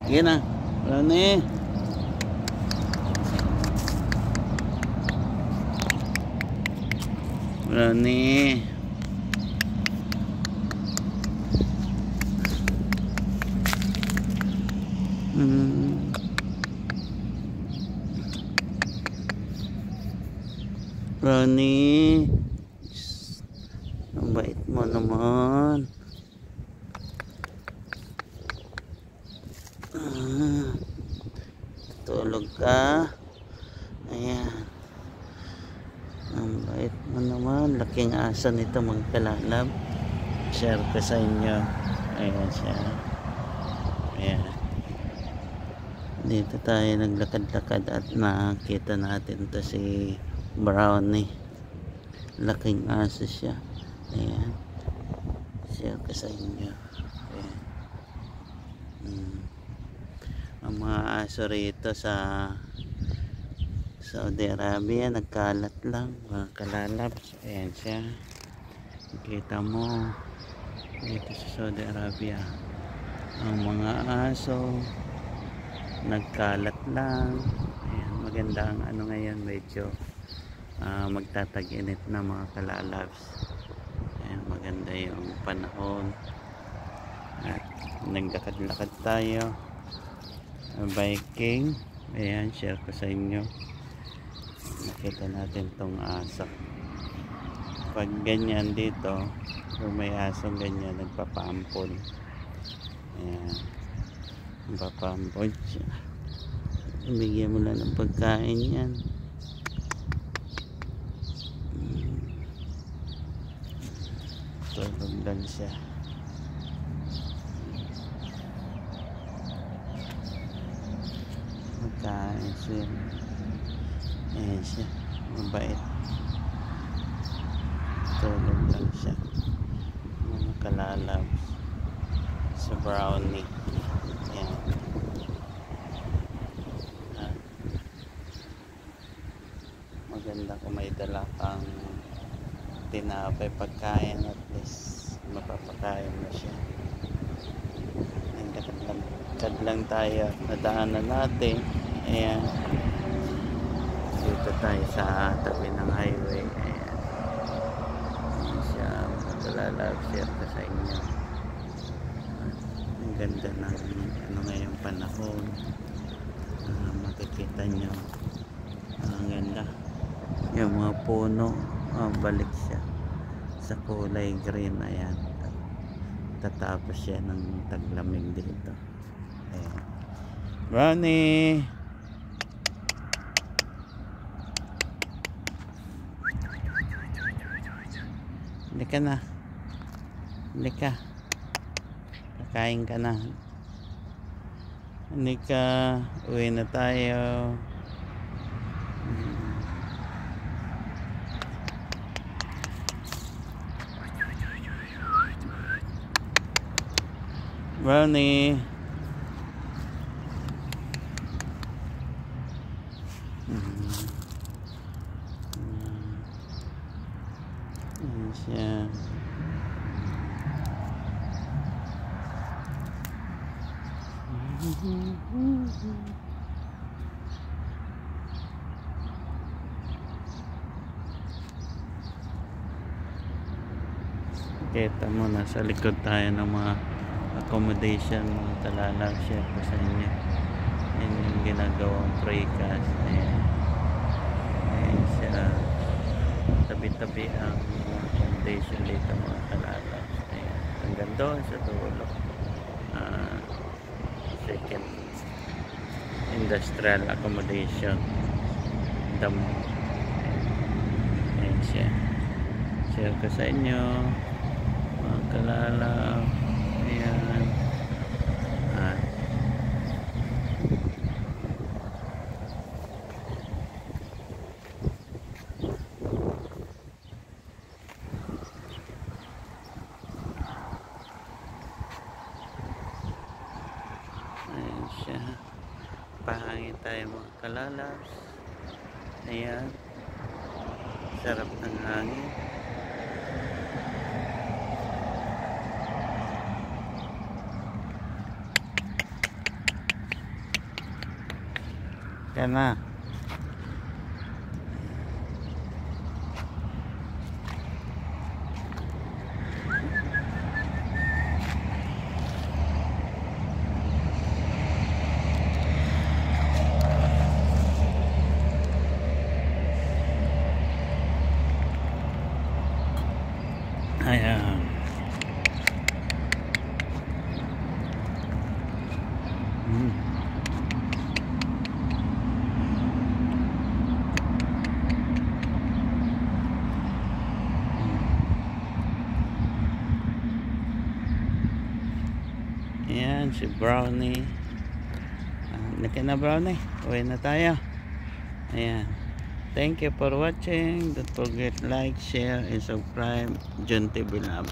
Yan na. Wala na eh. Wala na eh. Ronnie, ang bait mo naman. Tulog ka. Ayan, ang bait mo naman. Laking asa nito mga kalalab. Share ko sa inyo. Ayan siya. Ayan, dito tayo naglakad-lakad at nakita natin to si Brownie. Laking aso siya. Ayan, share ko sa inyo. Ayan. Ang mga aso rito sa Saudi Arabia nagkalat lang mga kalalabs. Ayan siya, kita mo dito sa Saudi Arabia ang mga aso nagkalat lang. Ayan, maganda ang ano ngayon, medyo magtatag-init na mga kalalabs. Ayan, maganda yung panahon at naglakad-lakad tayo biking. Ayan, share ko sa inyo. Nakita natin tong aso. Pag ganyan dito, kung may asong ganyan, nagpapampon. Ayan, nagpapampon siya. Ibigyan mo lang ng pagkain yan. Tulog lang siya. Magkain siya. Ayan siya, mabait. Tulog lang siya. Mga kalalabs sa Brownie. Ayan. Maganda kung may dala kang tinapay, pagkain, at least mapapakain mo siya. Nagdakad lang tayo, nadaanan natin. Ayan, dito tayo sa tabi ng highway. Ayan, ayan siya, matalalab, share ko sa inyo. Ang ganda ng ano ngayong panahon. Makikita nyo ang ganda yung mga puno. Balik siya sa kulay green. Ayan, tatapos siya ng taglamig dito. Ayan, Ronnie, hindi ka na, hindi ka, kakain ka na, hindi ka, uwi na tayo. Brownie, ayan siya. Kita mo, nasa likod tayo ng mga accommodation, mga talalag. Share ko sa inyo. Yan yung ginagawang precast. Ayan, ayan siya, tabi-tabi ang accommodation dito mga talalag. Ayan, hanggang doon sa dulo. Second industrial accommodation, damo. Ayan siya, share ko sa inyo mga kalalaw. Ayan, ayan siya, pahangin tayo mga kalalabs. Ayan, sarap ng hangin. Yan na. Ayan. Ayan si Brownie. Laki na Brownie. Uwi na tayo. Ayan. Thank you for watching. Don't forget like, share, and subscribe. John TV Lab.